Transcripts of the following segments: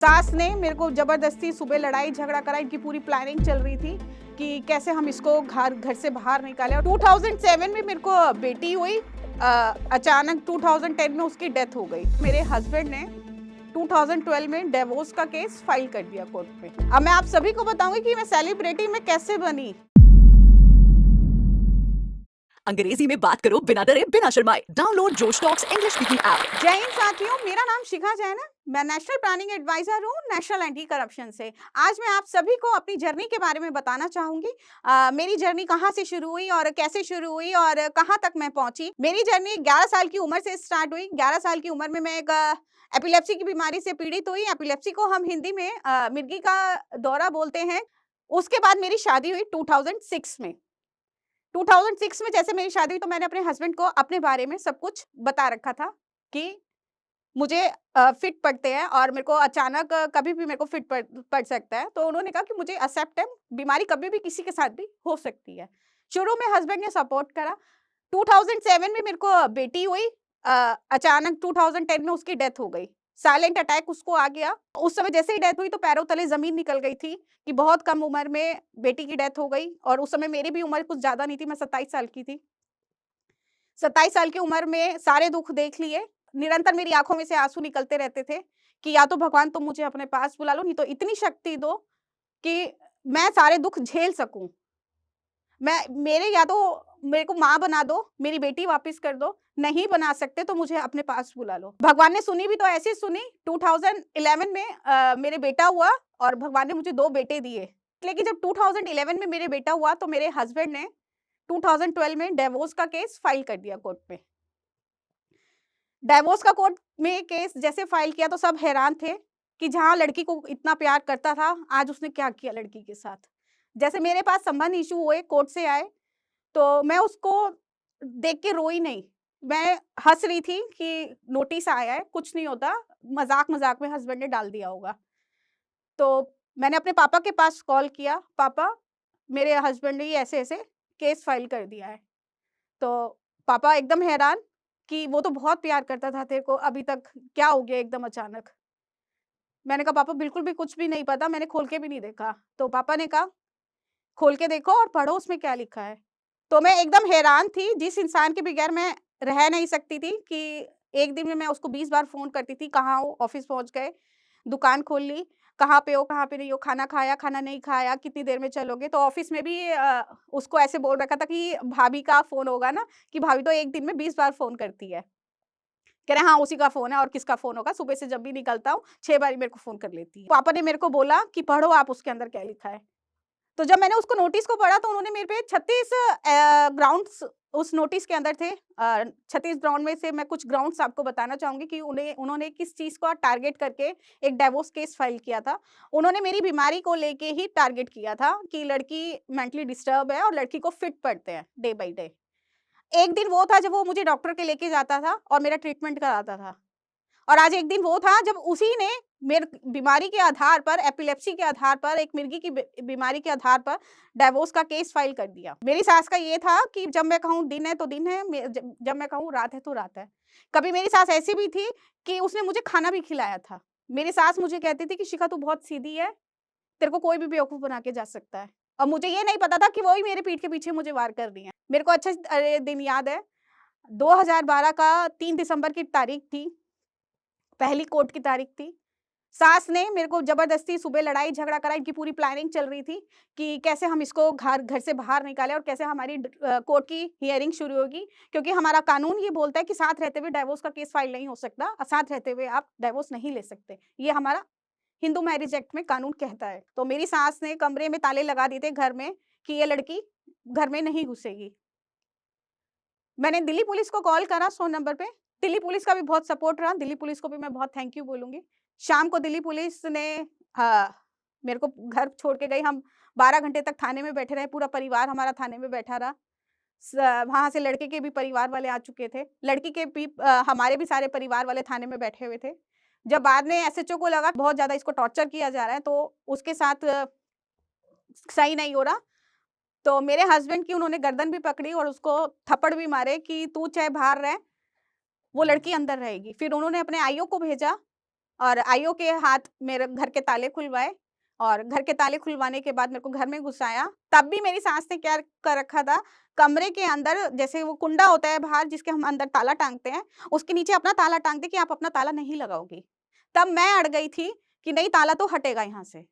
सास ने मेरे को जबरदस्ती सुबह लड़ाई झगड़ा करा। इनकी पूरी प्लानिंग चल रही थी कि कैसे हम इसको घर से बाहर निकालें। और 2007 में मेरे को बेटी हुई। अचानक 2010 में उसकी डेथ हो गई। मेरे हस्बैंड ने 2012 में डिवोर्स का केस फाइल कर दिया कोर्ट में। अब मैं आप सभी को बताऊंगी कि मैं सेलिब्रिटी में कैसे बनी। अंग्रेजी में बात करो बिना डरे बिना शर्माए। डाउनलोड जोश टॉक्स इंग्लिश स्पीकिंग ऐप। जय हिंद साथियों, मेरा नाम शिखा जैन है। मैं नेशनल प्लानिंग एडवाइजर हूँ नेशनल एंटी करप्शन से। आज मैं आप सभी को अपनी जर्नी के बारे में बताना चाहूंगी। मेरी जर्नी कहाँ से शुरू हुई और कैसे शुरू हुई और कहाँ तक मैं पहुंची। मेरी जर्नी 11 साल की उम्र से स्टार्ट हुई। 11 साल की उम्र में मैं एक एपिलेप्सी की बीमारी से पीड़ित हुई। एपिलेप्सी को हम हिंदी में मिर्गी का दौरा बोलते हैं। उसके बाद मेरी शादी हुई 2006 में। 2006 में जैसे मेरी शादी हुई तो मैंने अपने हस्बैंड को अपने बारे में सब कुछ बता रखा था कि मुझे फिट पड़ते हैं और मेरे को अचानक कभी भी मेरे को फिट पड़ सकता है। तो उन्होंने कहा कि मुझे एक्सेप्ट है, बीमारी कभी भी किसी के साथ भी हो सकती है। शुरू में हस्बैंड ने सपोर्ट करा। 2007 में मेरे को बेटी हुई। अचानक 2010 में उसकी डेथ हो गई। साइलेंट अटैक उसको आ गया। उस समय जैसे ही डेथ हुई तो पैरों तले जमीन निकल गई थी कि बहुत कम उम्र में बेटी की डेथ हो गई। और उस समय मेरी भी उम्र कुछ ज्यादा नहीं थी, मैं 27 साल की थी। 27 साल की उम्र में सारे दुख देख लिए। निरंतर मेरी आंखों में से आंसू निकलते रहते थे कि या तो भगवान तुम मुझे अपने पास बुला लो, नहीं तो इतनी शक्ति दो कि मैं सारे दुख झेल सकूं। या तो मेरे को माँ बना दो, मेरी बेटी वापस कर दो, नहीं बना सकते तो मुझे अपने पास बुला लो। भगवान ने सुनी भी तो ऐसी सुनी। 2011 में मेरे बेटा हुआ और भगवान ने मुझे 2 बेटे दिए। लेकिन जब 2011 में मेरे बेटा हुआ तो मेरे हस्बैंड ने 2012 में डिवोर्स का केस फाइल कर दिया कोर्ट में। डिवोर्स का कोर्ट में केस जैसे फाइल किया तो सब हैरान थे कि जहाँ लड़की को इतना प्यार करता था, आज उसने क्या किया लड़की के साथ। जैसे मेरे पास संबंध इशू हुए, कोर्ट से आए, तो मैं उसको देख के रोई नहीं। मैं हँस रही थी कि नोटिस आया है, कुछ नहीं होता, मज़ाक-मज़ाक में हस्बैंड ने डाल दिया होगा। तो मैंने अपने पापा के पास कॉल किया, पापा मेरे हस्बैंड ने ये ऐसे-ऐसे केस फाइल कर दिया है। तो पापा एकदम हैरान कि वो तो बहुत प्यार करता था तेरे को, अभी तक क्या हो गया एकदम अचानक? मैंने कहा पापा बिल्कुल भी कुछ भी नहीं पता, मैंने खोल के भी नहीं देखा। तो पापा ने कहा खोल के देखो और पढ़ो उसमें क्या लिखा है। तो मैं एकदम हैरान थी, जिस इंसान के बगैर मैं रह नहीं सकती थी कि एक दिन में मैं उसको 20 बार फ़ोन करती थी, कहाँ हो? ऑफ़िस पहुँच गए, दुकान खोल ली, कहाँ पे हो, कहाँ पे नहीं हो, खाना खाया, खाना नहीं खाया, कितनी देर में चलोगे? तो ऑफ़िस में भी उसको ऐसे बोल रखा था कि भाभी का फ़ोन होगा ना, कि भाभी तो एक दिन में 20 बार फ़ोन करती है। कह रहे हाँ, उसी का फ़ोन है और किसका फ़ोन होगा, सुबह से जब भी निकलता हूँ 6 बार ही मेरे को फ़ोन कर लेती है। पापा ने मेरे को बोला कि पढ़ो आप उसके अंदर क्या लिखा है। तो जब मैंने उसको नोटिस को पढ़ा तो उन्होंने मेरे पे 36 ग्राउंड्स उस नोटिस के अंदर थे। 36 ग्राउंड में से मैं कुछ ग्राउंड्स आपको बताना चाहूँगी कि उन्होंने किस चीज़ को टारगेट करके एक डिवोर्स केस फाइल किया था। उन्होंने मेरी बीमारी को लेके ही टारगेट किया था कि लड़की मेंटली डिस्टर्ब है और लड़की को फिट पड़ते हैं डे बाय डे। एक दिन वो था जब वो मुझे डॉक्टर के लेके जाता था और मेरा ट्रीटमेंट कराता था। और आज एक दिन वो था जब उसी ने मेरे बीमारी के आधार पर, एपिलेप्सी के आधार पर, एक मिर्गी की बीमारी के आधार पर डिवोर्स का केस फाइल कर दिया। मेरी सास का ये था कि जब मैं कहूँ दिन है तो दिन है, जब मैं कहूँ रात है तो रात है। कभी मेरी सास ऐसी भी थी कि उसने मुझे खाना भी खिलाया था। मेरी सास मुझे कहती थी कि शिखा तू बहुत सीधी है, तेरे को कोई भी बेवकूफ़ बना के जा सकता है। और मुझे ये नहीं पता था कि वो ही मेरे पीठ के पीछे मुझे वार कर रही हैं। मेरे को अच्छे से दिन याद है, 2012 का 3 दिसंबर की तारीख थी, पहली कोर्ट की तारीख थी। सास ने मेरे को ज़बरदस्ती सुबह लड़ाई झगड़ा करा। इनकी पूरी प्लानिंग चल रही थी कि कैसे हम इसको घर से बाहर निकालें और कैसे हमारी कोर्ट की हियरिंग शुरू होगी, क्योंकि हमारा कानून ये बोलता है कि साथ रहते हुए डिवोर्स का केस फाइल नहीं हो सकता और साथ रहते हुए आप डिवोर्स नहीं ले सकते। ये हमारा हिंदू मैरिज एक्ट में कानून कहता है। तो मेरी सास ने कमरे में ताले लगा दिए थे घर में कि ये लड़की घर में नहीं घुसेगी। मैंने दिल्ली पुलिस को कॉल करा 100 नंबर पे। दिल्ली पुलिस का भी बहुत सपोर्ट रहा, दिल्ली पुलिस को भी मैं बहुत थैंक यू बोलूँगी। शाम को दिल्ली पुलिस ने मेरे को घर छोड़ के गई। हम 12 घंटे तक थाने में बैठे रहे, पूरा परिवार हमारा थाने में बैठा रहा। स वहाँ से लड़के के भी परिवार वाले आ चुके थे। लड़की के भी हमारे भी सारे परिवार वाले थाने में बैठे हुए थे। जब बाद में एसएचओ को लगा बहुत ज़्यादा इसको टॉर्चर किया जा रहा है, तो उसके साथ सही नहीं हो रहा, तो मेरे हस्बैंड की उन्होंने गर्दन भी पकड़ी और उसको थप्पड़ भी मारे कि तू चाहे बाहर रह, वो लड़की अंदर रहेगी। फिर उन्होंने अपने आईओ को भेजा और आईओ के हाथ मेरे घर के ताले खुलवाए और घर के ताले खुलवाने के बाद मेरे को घर में घुसाया। तब भी मेरी सास ने क्या कर रखा था, कमरे के अंदर जैसे वो कुंडा होता है बाहर जिसके हम अंदर ताला टाँगते हैं, उसके नीचे अपना ताला टाँग दी कि आप अपना ताला नहीं लगाओगी। तब मैं अड़ गई थी कि नहीं ताला तो हटेगा यहाँ से।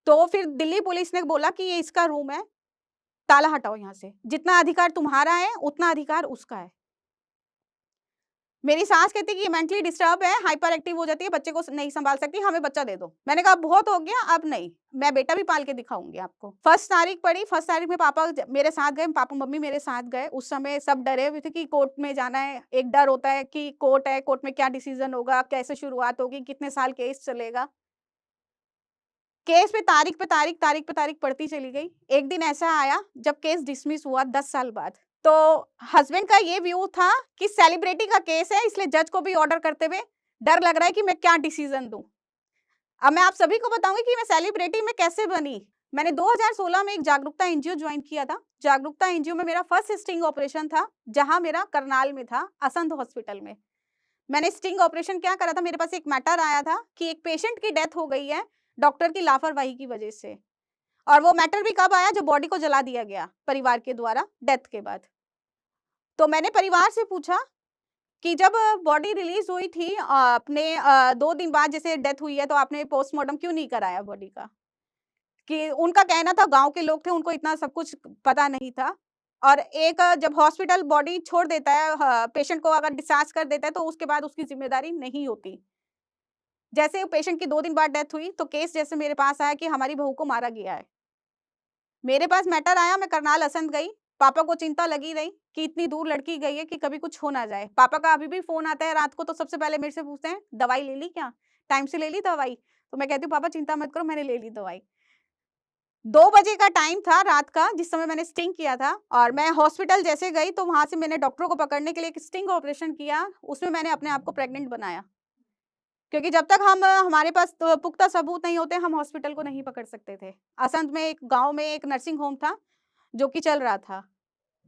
तो फिर दिल्ली पुलिस ने बोला कि ये इसका रूम है, ताला हटाओ यहाँ से। जितना अधिकार तुम्हारा है, उतना अधिकार उसका है। मेरी सास कहती है कि ये मेंटली डिस्टर्ब है, हाइपर एक्टिव हो जाती है, बच्चे को नहीं सँभाल सकती, हमें बच्चा दे दो। मैंने कहा बहुत हो गया, अब नहीं, मैं बेटा भी पाल के दिखाऊँगी आपको। फर्स्ट तारीख पड़ी, फर्स्ट तारीख में पापा मेरे साथ गए, पापा-मम्मी मेरे साथ गए। उस समय सब डरे हुए थे कि कोर्ट में जाना है। एक डर होता है कि कोर्ट है, कोर्ट में क्या डिसीज़न होगा, कैसे शुरुआत होगी, कितने साल केस चलेगा। केस पे तारीख पड़ती चली गई। एक दिन ऐसा आया जब केस डिसमिस हुआ 10 साल बाद। तो हस्बैंड का ये व्यू था कि सेलिब्रिटी का केस है इसलिए जज को भी ऑर्डर करते हुए डर लग रहा है कि मैं क्या डिसीजन दूँ। अब मैं आप सभी को बताऊँगी कि मैं सेलिब्रिटी में कैसे बनी। मैंने 2016 में एक जागरूकता एनजीओ जॉइन किया था। जागरूकता एनजीओ में मेरा फर्स्ट स्टिंग ऑपरेशन था, जहाँ मेरा करनाल में था, असंध हॉस्पिटल में। मैंने स्टिंग ऑपरेशन क्या करा था, मेरे पास एक मैटर आया था कि एक पेशेंट की डेथ हो गई है, डॉक्टर की लापरवाही की वजह से। और वो मैटर भी कब आया, जब बॉडी को जला दिया गया परिवार के द्वारा डेथ के बाद। तो मैंने परिवार से पूछा कि जब बॉडी रिलीज हुई थी अपने 2 दिन बाद जैसे डेथ हुई है, तो आपने पोस्टमार्टम क्यों नहीं कराया बॉडी का? कि उनका कहना था गाँव के लोग थे, उनको इतना सब कुछ पता नहीं था। और एक जब हॉस्पिटल बॉडी छोड़ देता है, पेशेंट को अगर डिस्चार्ज कर देता है, तो उसके बाद उसकी ज़िम्मेदारी नहीं होती। जैसे पेशेंट की 2 दिन बाद डेथ हुई, तो केस जैसे मेरे पास आया कि हमारी बहू को मारा गया है। मेरे पास मैटर आया, मैं करनाल असंध गई। पापा को चिंता लगी रही कि इतनी दूर लड़की गई है कि कभी कुछ हो ना जाए। पापा का अभी भी फ़ोन आता है रात को, तो सबसे पहले मेरे से पूछते हैं, "दवाई ले ली क्या? टाइम से ले ली दवाई?" तो मैं कहती हूँ, "पापा चिंता मत करो, मैंने ले ली दवाई।" 2 बजे का टाइम था रात का, जिस समय मैंने स्टिंग किया था और मैं हॉस्पिटल जैसे गई, तो वहाँ से मैंने डॉक्टरों को पकड़ने के लिए एक स्टिंग ऑपरेशन किया। उसमें मैंने अपने आप को प्रेग्नेंट बनाया। क्योंकि जब तक हम हमारे पास तो पुख्ता सबूत नहीं होते, हम हॉस्पिटल को नहीं पकड़ सकते थे। असंध में एक गाँव में एक नर्सिंग होम था, जो कि चल रहा था।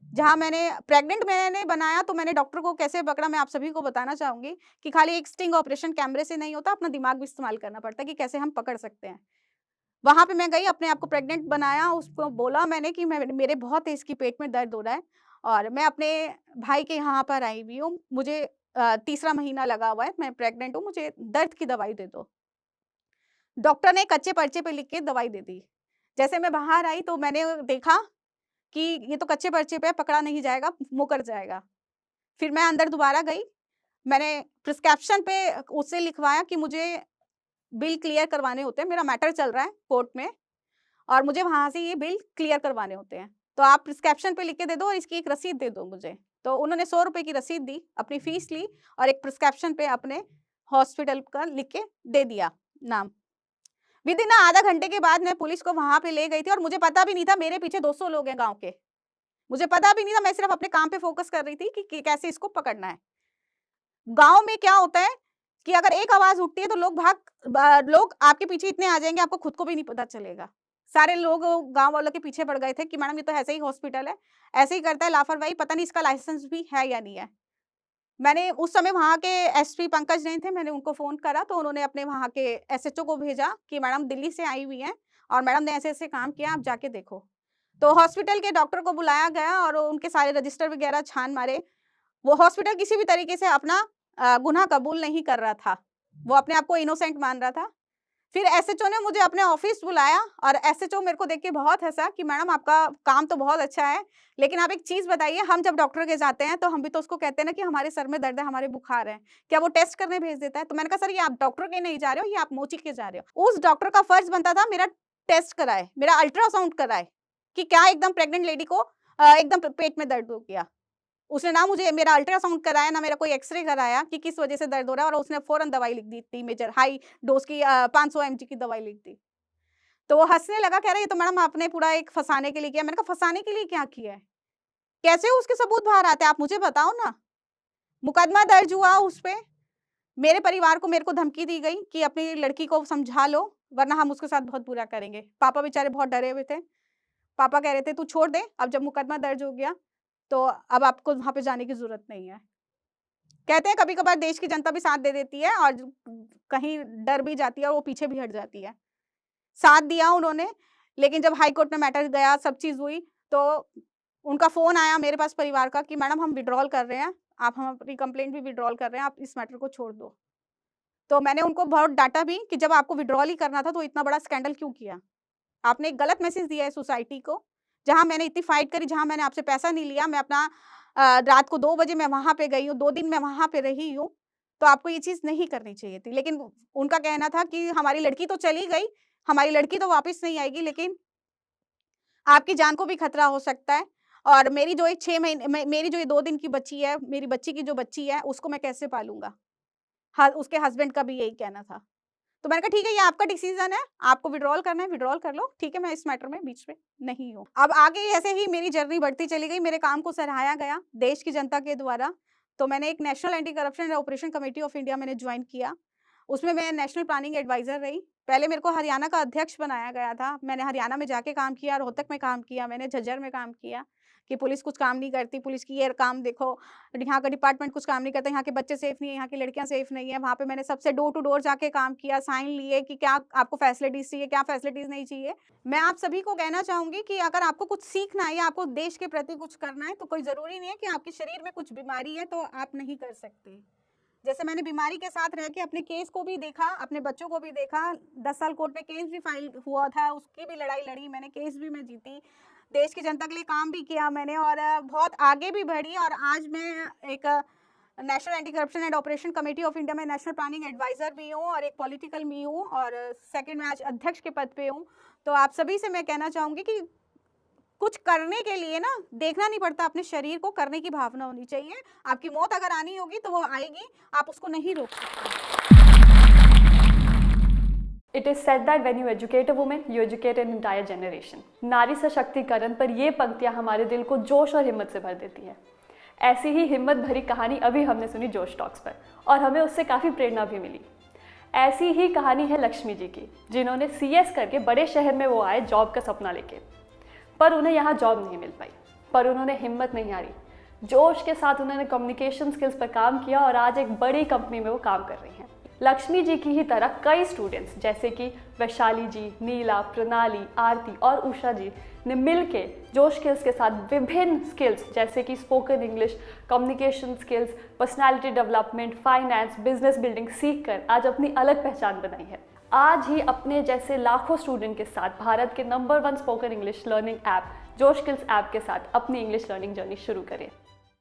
जहाँ मैंने बनाया, तो मैंने डॉक्टर को कैसे पकड़ा मैं आप सभी को बताना चाहूँगी कि खाली एक स्टिंग ऑपरेशन कैमरे से नहीं होता, अपना दिमाग भी इस्तेमाल करना पड़ता है कि कैसे हम पकड़ सकते हैं। वहाँ पे मैं गई, अपने आप को प्रेग्नेंट बनाया, उसको बोला मैंने कि मैं मेरे बहुत तेज़ की पेट में दर्द हो रहा है और मैं अपने भाई के यहाँ पर आई हुई हूँ। मुझे तीसरा महीना लगा हुआ है, मैं प्रेग्नेंट हूँ, मुझे दर्द की दवाई दे दो। डॉक्टर ने कच्चे पर्चे पे लिख के दवाई दे दी। जैसे मैं बाहर आई, तो मैंने देखा कि ये तो कच्चे पर्चे पे है, पकड़ा नहीं जाएगा, मुकर जाएगा। फिर मैं अंदर दोबारा गई, मैंने प्रिस्क्रिप्शन पे उससे लिखवाया कि मुझे बिल क्लियर करवाने होते हैं, मेरा मैटर चल रहा है कोर्ट में और मुझे वहाँ से ये बिल क्लियर करवाने होते हैं। तो आप प्रिस्क्रिप्शन पे लिख के दे दो और इसकी एक रसीद दे दो मुझे। तो उन्होंने ₹100 की रसीद दी, अपनी फीस ली और एक प्रिस्क्रिप्शन पे अपने हॉस्पिटल का लिख के दे दिया नाम। विदिन आधा घंटे के बाद मैं पुलिस को वहाँ पे ले गई थी और मुझे पता भी नहीं था मेरे पीछे 200 लोग हैं गाँव के। मुझे पता भी नहीं था, मैं सिर्फ़ अपने काम पे फ़ोकस कर रही थी कि कैसे इसको पकड़ना है। गाँव में क्या होता है कि अगर एक आवाज़ उठती है, तो लोग आपके पीछे इतने आ जाएँगे, आपको खुद को भी नहीं पता चलेगा। सारे लोग गाँव वालों के पीछे पड़ गए थे कि मैडम ये तो ऐसे ही हॉस्पिटल है, ऐसे ही करता है लापरवाही, पता नहीं इसका लाइसेंस भी है या नहीं है। मैंने उस समय वहाँ के एसपी पंकज जैन थे, मैंने उनको फ़ोन करा, तो उन्होंने अपने वहाँ के एसएचओ को भेजा कि मैडम दिल्ली से आई हुई हैं और मैडम ने ऐसे-ऐसे काम किया, आप जाके देखो। तो हॉस्पिटल के डॉक्टर को बुलाया गया और उनके सारे रजिस्टर वगैरह छान मारे। वो हॉस्पिटल किसी भी तरीके से अपना गुनाह कबूल नहीं कर रहा था। वो अपने आप को इनोसेंट मान रहा था। फिर एसएचओ ने मुझे अपने ऑफ़िस बुलाया और एसएचओ मेरे को देख के बहुत हँसा कि मैडम आपका काम तो बहुत अच्छा है, लेकिन आप एक चीज़ बताइए, हम जब डॉक्टर के जाते हैं, तो हम भी तो उसको कहते हैं ना कि हमारे सर में दर्द है, हमारे बुखार है। क्या वो टेस्ट करने भेज देता है? तो मैंने कहा सर ये आप डॉक्टर के नहीं जा रहे हो, ये आप मोची के जा रहे हो। उस डॉक्टर का फर्ज़ बनता था मेरा टेस्ट कराए, मेरा अल्ट्रासाउंड कराए कि क्या एकदम प्रेग्नेंट लेडी को एकदम पेट में दर्द हो गया। उसने ना मुझे मेरा अल्ट्रासाउंड कराया, ना मेरा कोई एक्स-रे कराया कि किस वजह से दर्द हो रहा है और उसने फ़ौरन दवाई लिख दी थी मेजर हाई डोज़ की 500 एमजी की दवाई लिख दी। तो वो हँसने लगा, कह रहा है, "ये तो मैडम आपने पूरा एक फँसाने के लिए किया।" मैंने कहा, "फँसाने के लिए क्या किया है? कैसे उसके सबूत बाहर आते हैं? आप मुझे बताओ ना।" मुकदमा दर्ज हुआ उस पे, मेरे परिवार को मेरे को धमकी दी गई कि अपनी लड़की को समझा लो, वरना हम उसके साथ बहुत बुरा करेंगे। पापा बेचारे बहुत डरे हुए थे। पापा कह रहे थे, "तू छोड़ दे, अब जब मुकदमा दर्ज हो गया, तो अब आपको वहाँ पे जाने की ज़रूरत नहीं है।" कहते हैं कभी-कभार देश की जनता भी साथ दे देती है और कहीं डर भी जाती है और वो पीछे भी हट जाती है। साथ दिया उन्होंने, लेकिन जब हाई कोर्ट में मैटर गया, सब चीज़ हुई, तो उनका फ़ोन आया मेरे पास परिवार का कि मैडम हम विथड्रॉल कर रहे हैं, आप हम अपनी कंप्लेंट भी विथड्रॉल कर रहे हैं, आप इस मैटर को छोड़ दो। तो मैंने उनको बहुत डाँटा भी कि जब आपको विथड्रॉल ही करना था तो इतना बड़ा स्कैंडल क्यों किया? आपने एक गलत मैसेज दिया है सोसाइटी को, जहाँ मैंने इतनी फाइट करी, जहाँ मैंने आपसे पैसा नहीं लिया, मैं अपना रात को 2 बजे मैं वहाँ पे गई हूँ, 2 दिन मैं वहाँ पे रही हूँ, तो आपको ये चीज़ नहीं करनी चाहिए थी। लेकिन उनका कहना था कि हमारी लड़की तो चली गई, हमारी लड़की तो वापस नहीं आएगी, लेकिन आपकी जान को भी खतरा हो सकता है और मेरी जो एक 6 महीने मेरी जो ये 2 दिन की बच्ची है, मेरी बच्ची की जो बच्ची है, उसको मैं कैसे पालूँगा? उसके हस्बैंड का भी यही कहना था। तो मैंने कहा ठीक है ये आपका डिसीज़न है, आपको विथड्रॉल करना है विथड्रॉल कर लो, ठीक है मैं इस मैटर में बीच में नहीं हूँ। अब आगे ऐसे ही मेरी जर्नी बढ़ती चली गई, मेरे काम को सराहाया गया देश की जनता के द्वारा। तो मैंने एक national anti corruption and operation committee of India मैंने जॉइन किया। उसमें मैं नेशनल प्लानिंग एडवाइज़र रही। पहले मेरे को हरियाणा का अध्यक्ष बनाया गया था। मैंने हरियाणा में जाके काम किया, रोहतक में काम किया, मैंने झज्जर में काम किया कि पुलिस कुछ काम नहीं करती, पुलिस की ये काम देखो, यहाँ का डिपार्टमेंट कुछ काम नहीं करता, यहाँ के बच्चे सेफ नहीं है, यहाँ की लड़कियाँ सेफ नहीं है। वहाँ पे मैंने सबसे डोर टू डोर जाके काम किया, साइन लिए कि क्या आपको फैसिलिटीज़ चाहिए, क्या फैसिलिटीज़ नहीं चाहिए। मैं आप सभी को कहना चाहूँगी कि अगर आपको कुछ सीखना है या आपको देश के प्रति कुछ करना है, तो कोई ज़रूरी नहीं है कि आपके शरीर में कुछ बीमारी है, तो आप नहीं कर सकते। जैसे मैंने बीमारी के साथ रह के अपने केस को भी देखा, अपने बच्चों को भी देखा, 10 साल कोर्ट में केस भी फाइल हुआ था, उसकी भी लड़ाई लड़ी मैंने, केस भी मैं जीती। देश की जनता के लिए काम भी किया मैंने और बहुत आगे भी बढ़ी और आज मैं एक national anti corruption and operation committee of India में नेशनल प्लानिंग एडवाइज़र भी हूँ और एक पॉलिटिकल भी हूँ और सेकंड मैं आज अध्यक्ष के पद पे हूँ। तो आप सभी से मैं कहना चाहूँगी कि कुछ करने के लिए ना देखना नहीं पड़ता, अपने शरीर को करने की भावना होनी चाहिए। आपकी मौत अगर आनी होगी तो वो आएगी, आप उसको नहीं रोक सकते। It is said that when you educate a woman, you educate an entire generation. नारी सशक्तिकरण पर ये पंक्तियाँ हमारे दिल को जोश और हिम्मत से भर देती हैं। ऐसी ही हिम्मत भरी कहानी अभी हमने सुनी जोश टॉक्स पर और हमें उससे काफ़ी प्रेरणा भी मिली। ऐसी ही कहानी है लक्ष्मी जी की, जिन्होंने CS करके बड़े शहर में वो आए जॉब का सपना लेके, पर उन्हें यहाँ जॉब नहीं मिल पाई। पर उन्होंने हिम्मत नहीं हारी, जोश के साथ उन्होंने कम्युनिकेशन स्किल्स पर काम किया और आज एक बड़ी कंपनी में वो काम कर रही हैं। लक्ष्मी जी की ही तरह कई स्टूडेंट्स जैसे कि वैशाली जी, नीला, प्रणाली, आरती और उषा जी ने मिलके जोश स्किल्स के साथ विभिन्न स्किल्स जैसे कि spoken English, communication skills, personality development, finance, business building सीखकर आज अपनी अलग पहचान बनाई है। आज ही अपने जैसे लाखों स्टूडेंट के साथ भारत के number 1 spoken English learning app जोश स्किल्स ऐप के साथ अपनी इंग्लिश लर्निंग जर्नी शुरू करें।